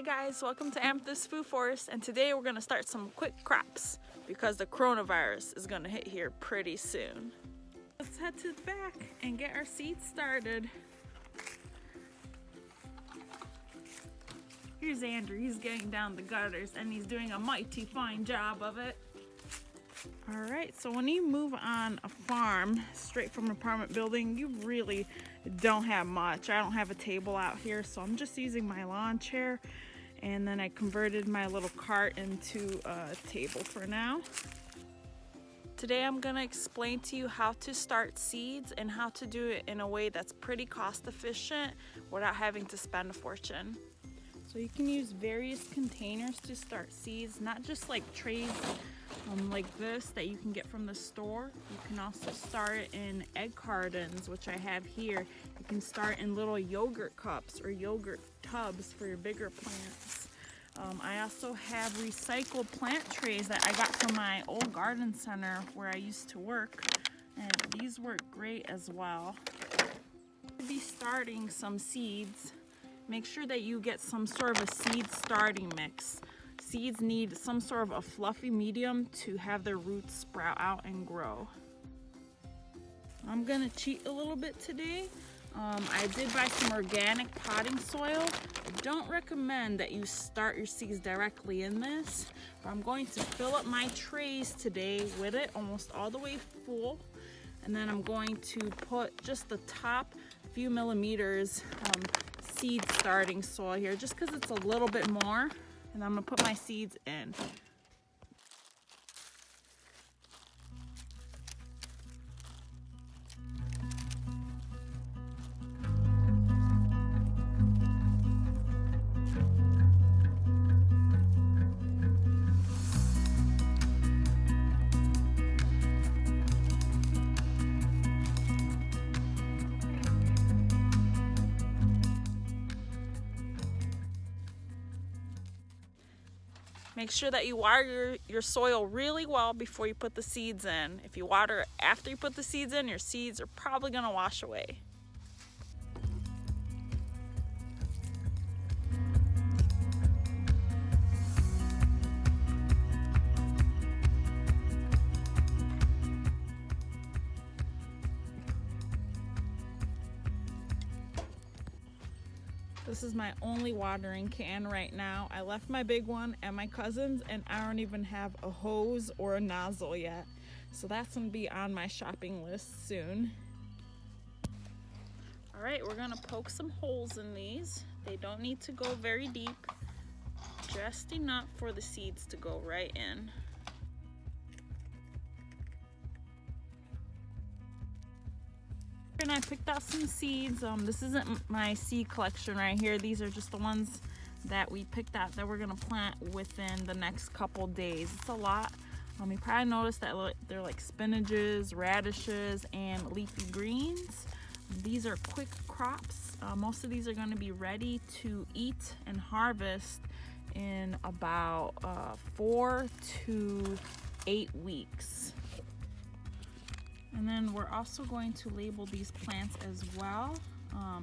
guys, welcome to Amethyst Food Forest, and today we're going to start some quick crops because the coronavirus is going to hit here pretty soon. Let's head to the back and get our seeds started. Here's Andrew, he's getting down the gutters and he's doing a mighty fine job of it. Alright, so when you move on a farm straight from an apartment building, you really don't have much. I don't have a table out here, so I'm just using my lawn chair, and then I converted my little cart into a table for now. Today I'm going to explain to you how to start seeds and how to do it in a way that's pretty cost efficient without having to spend a fortune. So you can use various containers to start seeds, not just like trays like this that you can get from the store. You can also start it in egg cartons, which I have here. You can start in little yogurt cups or yogurt tubs for your bigger plants. I also have recycled plant trays that I got from my old garden center where I used to work, and these work great as well. To be starting some seeds, make sure that you get some sort of a seed starting mix. Seeds need some sort of a fluffy medium to have their roots sprout out and grow. I'm gonna cheat a little bit today. I did buy some organic potting soil. I don't recommend that you start your seeds directly in this, but I'm going to fill up my trays today with it almost all the way full, and then I'm going to put just the top few millimeters seed starting soil here, just because it's a little bit more, and I'm gonna put my seeds in. Make sure that you water your soil really well before you put the seeds in. If you water after you put the seeds in, your seeds are probably going to wash away. This is my only watering can right now. I left my big one at my cousin's, and I don't even have a hose or a nozzle yet. So that's gonna be on my shopping list soon. All right, we're gonna poke some holes in these. They don't need to go very deep, just enough for the seeds to go right in. And I picked out some seeds. This isn't my seed collection right here. These are just the ones that we picked out that we're gonna plant within the next couple days. It's a lot. You probably noticed that they're like spinaches, radishes, and leafy greens. These are quick crops. Most of these are gonna be ready to eat and harvest in about 4 to 8 weeks. And then we're also going to label these plants as well.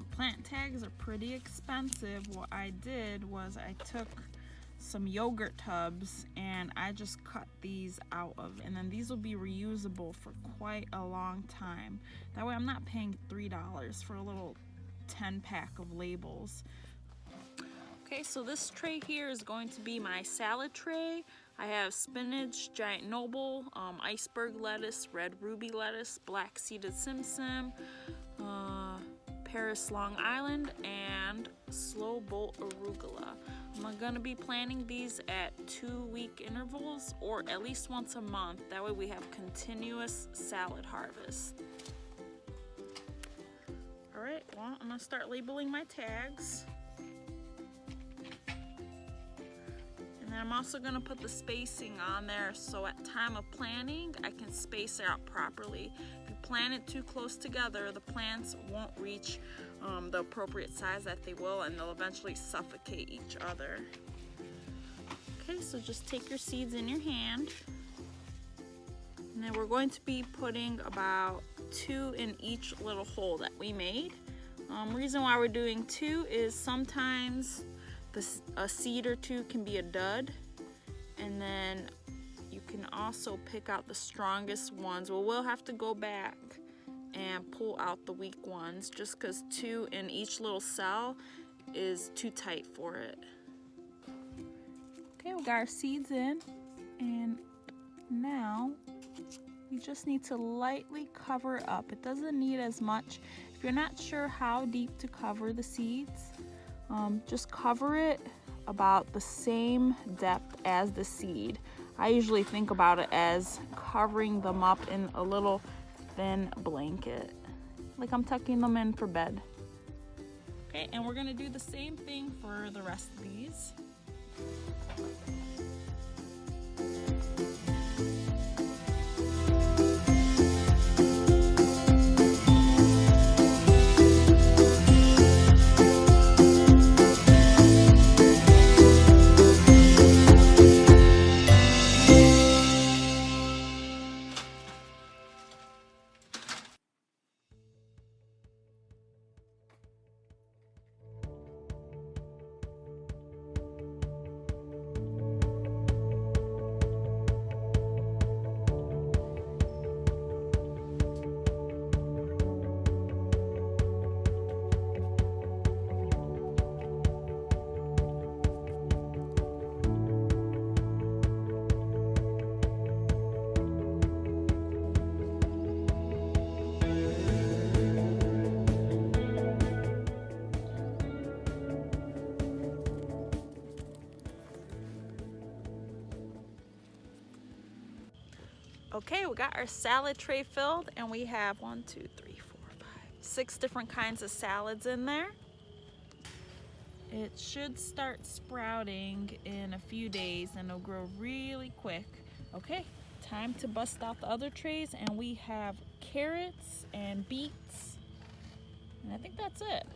Plant tags are pretty expensive. What I did was I took some yogurt tubs and I just cut these out of, and then these will be reusable for quite a long time. That way I'm not paying $3 for a little 10-pack of labels. Okay, so this tray here is going to be my salad tray. I have spinach, giant noble, iceberg lettuce, red ruby lettuce, black seeded simsim, Paris Long Island, and slow bolt arugula. I'm gonna be planting these at 2-week intervals, or at least once a month. That way we have continuous salad harvest. All right, well, I'm gonna start labeling my tags. And I'm also going to put the spacing on there, so at time of planting I can space it out properly. If you plant it too close together, the plants won't reach the appropriate size that they will, and they'll eventually suffocate each other. Okay, so just take your seeds in your hand, and then we're going to be putting about 2 in each little hole that we made. Reason why we're doing 2 is sometimes a seed or two can be a dud, and then you can also pick out the strongest ones. Well, we'll have to go back and pull out the weak ones just because 2 in each little cell is too tight for it. Okay, we got our seeds in, and now you just need to lightly cover it up. It doesn't need as much. If you're not sure how deep to cover the seeds, just cover it about the same depth as the seed. I usually think about it as covering them up in a little thin blanket, like I'm tucking them in for bed. Okay, and we're gonna do the same thing for the rest of these. Okay, we got our salad tray filled, and we have 6 different kinds of salads in there. It should start sprouting in a few days and it'll grow really quick. Okay, time to bust out the other trays, and we have carrots and beets, and I think that's it.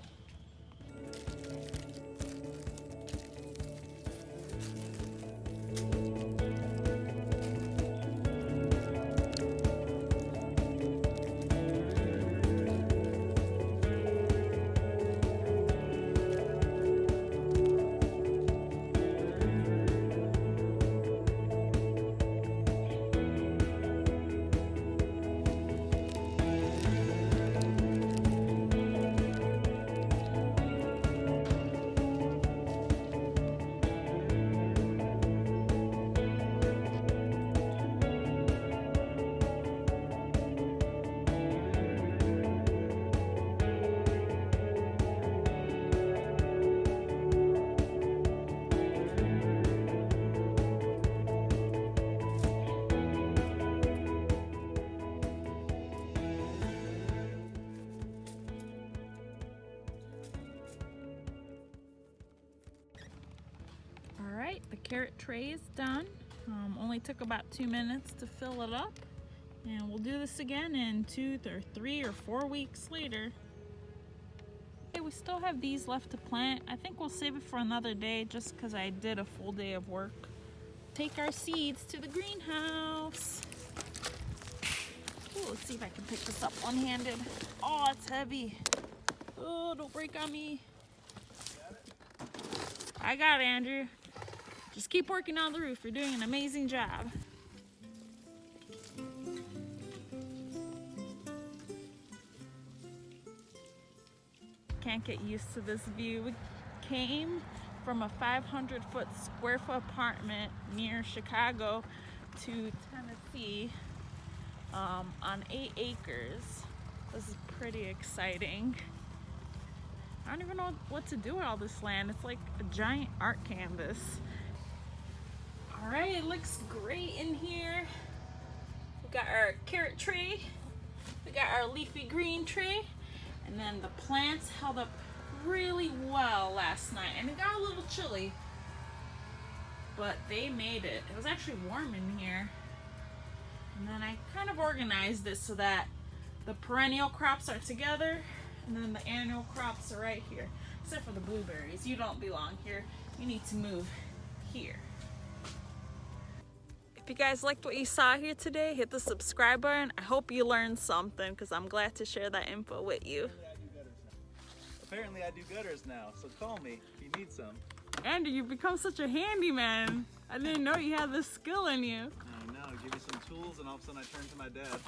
The carrot tray is done. Only took about 2 minutes to fill it up, and we'll do this again in 2 or 3 or 4 weeks later. Okay, we still have these left to plant. I think we'll save it for another day just because I did a full day of work. Take our seeds to the greenhouse. Ooh, let's see if I can pick this up one-handed. Oh, it's heavy. Oh, don't break on me. I got it, Andrew. Just keep working on the roof. You're doing an amazing job. Can't get used to this view. We came from a 500 square foot apartment near Chicago to Tennessee on 8 acres. This is pretty exciting. I don't even know what to do with all this land. It's like a giant art canvas. All right, it looks great in here. We got our carrot tray, we got our leafy green tray, and then the plants held up really well last night, and it got a little chilly, but they made it. It was actually warm in here. And then I kind of organized this so that the perennial crops are together, and then the annual crops are right here. Except for the blueberries. You don't belong here. You need to move here. If you guys liked what you saw here today, hit the subscribe button. I hope you learned something because I'm glad to share that info with you. Apparently I do gutters now, so call me if you need some. Andy, you've become such a handyman. I didn't know you had this skill in you. I know, give me some tools and all of a sudden I turn to my dad.